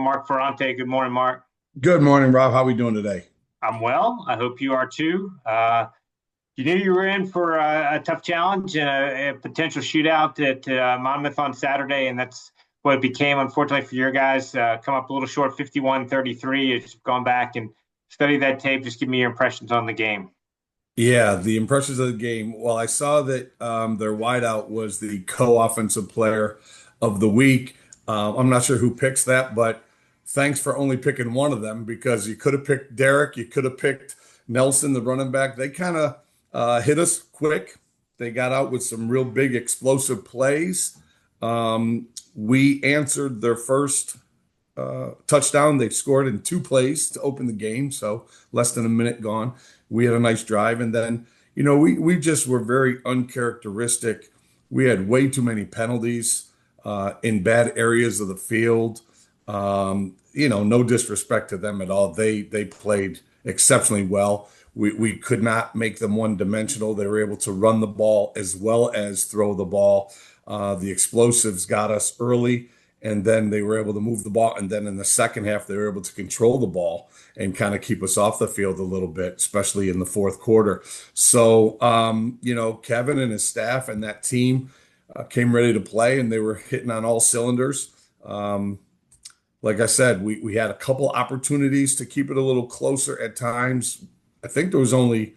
Mark Ferrante. Good morning, Mark. Good morning, Rob. How are we doing today? I'm well. I hope you are too. You knew you were in for a tough challenge and a potential shootout at Monmouth on Saturday, and that's what it became, unfortunately, for your guys. Come up a little short, 51-33. It's gone back and studied that tape. Just give me your impressions on the game. Yeah, the impressions of the game. Well, I saw that their wideout was the co-offensive player of the week. I'm not sure who picks that, but thanks for only picking one of them because you could have picked Derek, you could have picked Nelson, the running back. They kind of hit us quick. They got out with some real big explosive plays. We answered their first touchdown. They scored in two plays to open the game, so less than a minute gone. We had a nice drive, and then we just were very uncharacteristic. We had way too many penalties in bad areas of the field. No disrespect to them at all. They played exceptionally well. We could not make them one dimensional. They were able to run the ball as well as throw the ball. The explosives got us early, and then they were able to move the ball. And then in the second half, they were able to control the ball and kind of keep us off the field a little bit, especially in the fourth quarter. So, Kevin and his staff and that team came ready to play, and they were hitting on all cylinders. Like I said, we had a couple opportunities to keep it a little closer at times. I think there was only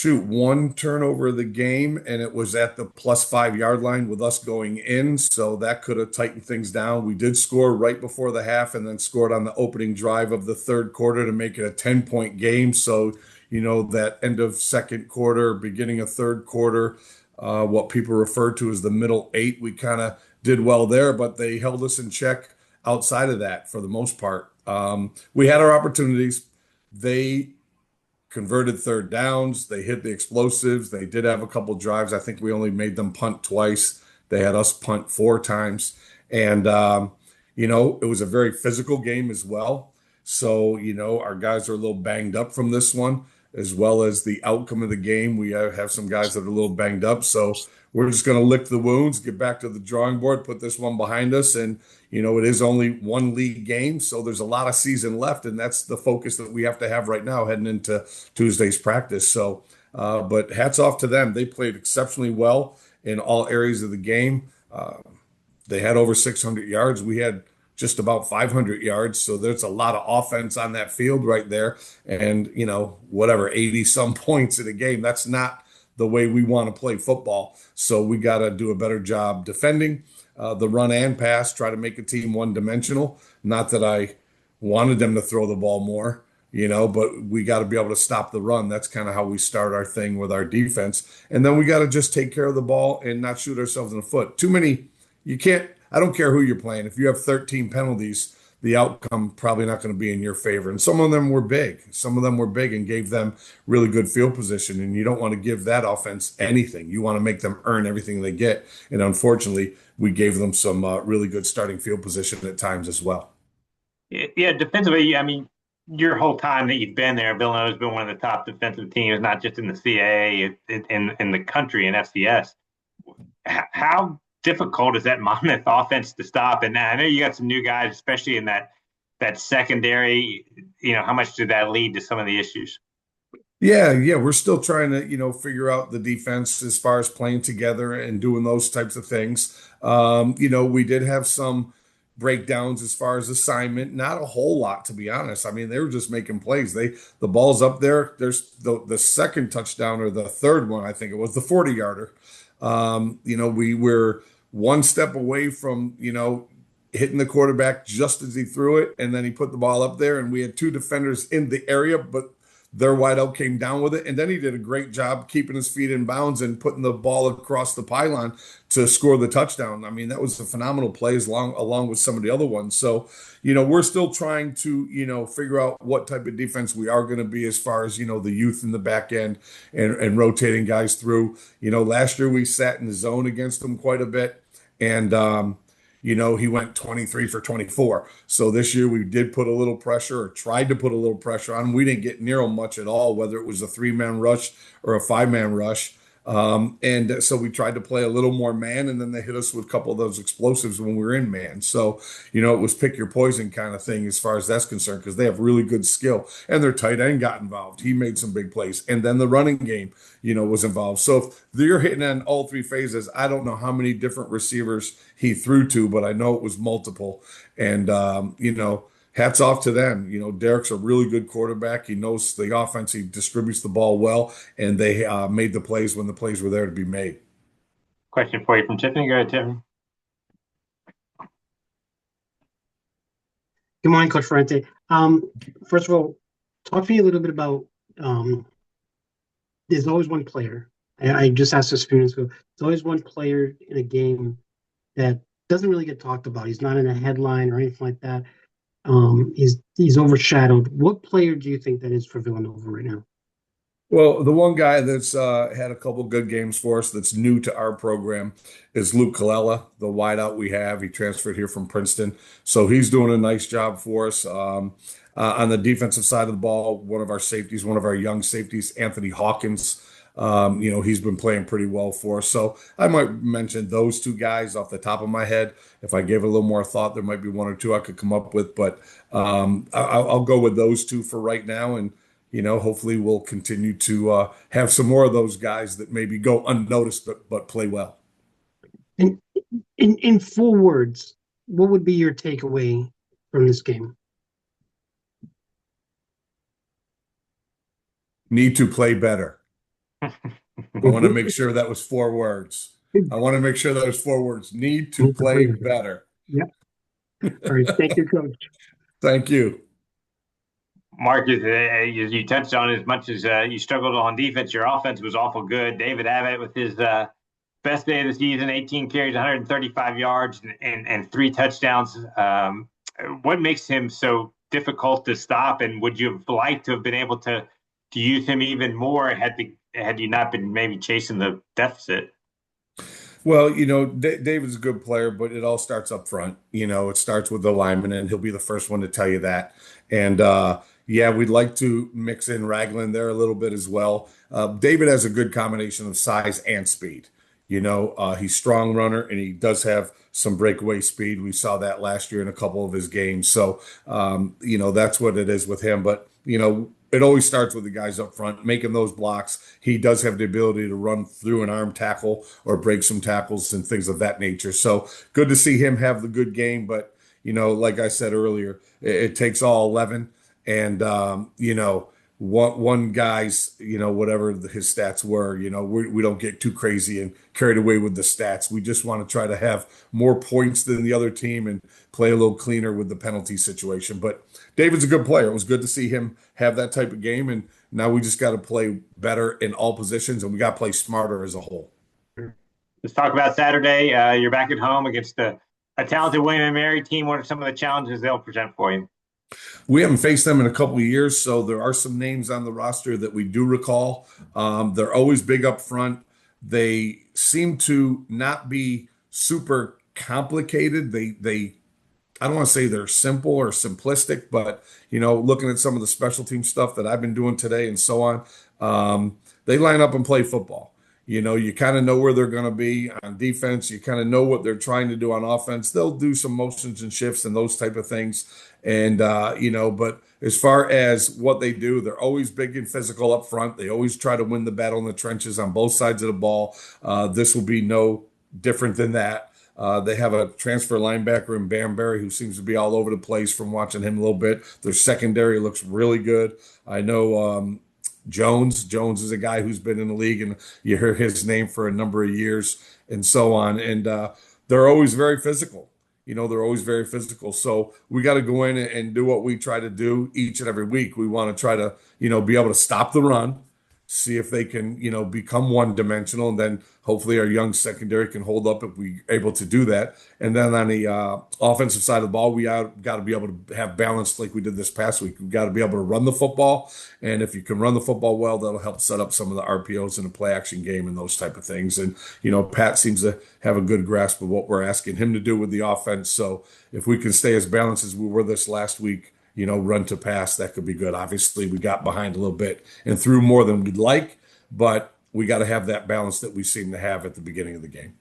one turnover of the game, and it was at the +5 yard line with us going in. So that could have tightened things down. We did score right before the half and then scored on the opening drive of the third quarter to make it a 10-point game. So, that end of second quarter, beginning of third quarter, what people refer to as the middle eight, we kind of did well there, but they held us in check outside of that for the most part. We had our opportunities. They converted third downs. They hit the explosives. They did have a couple drives. I think we only made them punt twice. They had us punt 4 times. And, it was a very physical game as well. So, our guys are a little banged up from this one, as well as the outcome of the game. We have some guys that are a little banged up. So we're just going to lick the wounds, get back to the drawing board, put this one behind us. And, it is only one league game. So there's a lot of season left. And that's the focus that we have to have right now heading into Tuesday's practice. So, but hats off to them. They played exceptionally well in all areas of the game. They had over 600 yards. We had just about 500 yards. So there's a lot of offense on that field right there. And, 80 some points in a game. That's not the way we want to play football. So we got to do a better job defending the run and pass, try to make a team one dimensional. Not that I wanted them to throw the ball more, but we got to be able to stop the run. That's kind of how we start our thing with our defense. And then we got to just take care of the ball and not shoot ourselves in the foot. Too many, you can't, I don't care who you're playing. If you have 13 penalties, the outcome probably not going to be in your favor. And some of them were big. Some of them were big and gave them really good field position. And you don't want to give that offense anything. You want to make them earn everything they get. And unfortunately, we gave them some really good starting field position at times as well. Yeah, defensively, I mean, your whole time that you've been there, Villanova's been one of the top defensive teams, not just in the CAA, in the country in FCS. How difficult is that Monmouth offense to stop? And I know you got some new guys, especially in that secondary. How much did that lead to some of the issues? Yeah, we're still trying to, figure out the defense as far as playing together and doing those types of things. We did have some breakdowns as far as assignment, not a whole lot, to be honest. I mean, they were just making plays. The ball's up there. There's the second touchdown or the third one, I think it was the 40-yarder. We were one step away from, hitting the quarterback just as he threw it. And then he put the ball up there and we had two defenders in the area, but their wideout came down with it. And then he did a great job keeping his feet in bounds and putting the ball across the pylon to score the touchdown. I mean, that was a phenomenal play along with some of the other ones. So, we're still trying to, figure out what type of defense we are going to be as far as, the youth in the back end and rotating guys through. Last year we sat in the zone against them quite a bit. And, he went 23 for 24. So this year we did put a little pressure or tried to put a little pressure on him. We didn't get near him much at all, whether it was a 3-man rush or a 5-man rush. And so we tried to play a little more man, and then they hit us with a couple of those explosives when we were in man. So, it was pick your poison kind of thing as far as that's concerned, because they have really good skill, and their tight end got involved. He made some big plays, and then the running game, was involved. So if you're hitting on all three phases, I don't know how many different receivers he threw to, but I know it was multiple. And, hats off to them. Derek's a really good quarterback. He knows the offense. He distributes the ball well, and they made the plays when the plays were there to be made. Question for you from Tiffany. Go ahead, Tiffany. Good morning, Coach Ferrante. First of all, talk to me a little bit about um, there's always one player. I just asked this a few minutes ago. There's always one player in a game that doesn't really get talked about. He's not in a headline or anything like that. He's overshadowed. What player do you think that is for Villanova right now? Well, the one guy that's had a couple good games for us that's new to our program is Luke Colella, the wideout we have. He transferred here from Princeton, so he's doing a nice job for us. On the defensive side of the ball, one of our safeties, one of our young safeties, Anthony Hawkins. He's been playing pretty well for us. So I might mention those two guys off the top of my head. If I gave it a little more thought, there might be one or two I could come up with, but I'll go with those two for right now. And hopefully we'll continue to have some more of those guys that maybe go unnoticed but play well. And in 4 words, what would be your takeaway from this game? Need to play better. I want to make sure that was 4 words. I want to make sure that was 4 words. Need to play better. Yep. All right. Thank you, Coach. Thank you. Mark, as you touched on, as much as you struggled on defense, your offense was awful good. David Abbott with his best day of the season, 18 carries, 135 yards, and 3 touchdowns. What makes him so difficult to stop? And would you have liked to have been able to use him even more had you not been maybe chasing the deficit? Well, David's a good player, but it all starts up front. It starts with the lineman, and he'll be the first one to tell you that. And yeah, we'd like to mix in Ragland there a little bit as well. David has a good combination of size and speed. He's strong runner, and he does have some breakaway speed. We saw that last year in a couple of his games. So, that's what it is with him. But, it always starts with the guys up front making those blocks. He does have the ability to run through an arm tackle or break some tackles and things of that nature. So good to see him have the good game. But, like I said earlier, it takes all 11. And, one guy's, whatever his stats were, we don't get too crazy and carried away with the stats. We just want to try to have more points than the other team and play a little cleaner with the penalty situation. But David's a good player. It was good to see him have that type of game. And now we just got to play better in all positions, and we got to play smarter as a whole. Let's talk about Saturday. You're back at home against a talented William and Mary team. What are some of the challenges they'll present for you? We haven't faced them in a couple of years, so there are some names on the roster that we do recall. They're always big up front. They seem to not be super complicated. They I don't want to say they're simple or simplistic, but looking at some of the special team stuff that I've been doing today and so on, they line up and play football. You kind of know where they're going to be on defense. You kind of know what they're trying to do on offense. They'll do some motions and shifts and those type of things. And, but as far as what they do, they're always big and physical up front. They always try to win the battle in the trenches on both sides of the ball. This will be no different than that. They have a transfer linebacker in Bamberry who seems to be all over the place from watching him a little bit. Their secondary looks really good. I know Jones. Jones is a guy who's been in the league, and you hear his name for a number of years and so on. And they're always very physical. They're always very physical. So we got to go in and do what we try to do each and every week. We want to try to, be able to stop the run, see if they can, become one-dimensional, and then hopefully our young secondary can hold up if we're able to do that. And then on the offensive side of the ball, we got to be able to have balance like we did this past week. We've got to be able to run the football, and if you can run the football well, that'll help set up some of the RPOs in the play-action game and those type of things. And, Pat seems to have a good grasp of what we're asking him to do with the offense. So if we can stay as balanced as we were this last week, run to pass, that could be good. Obviously, we got behind a little bit and threw more than we'd like, but we got to have that balance that we seem to have at the beginning of the game.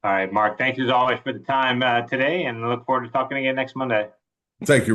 All right, Mark, thanks as always for the time today, and look forward to talking again next Monday. Thank you, Ron.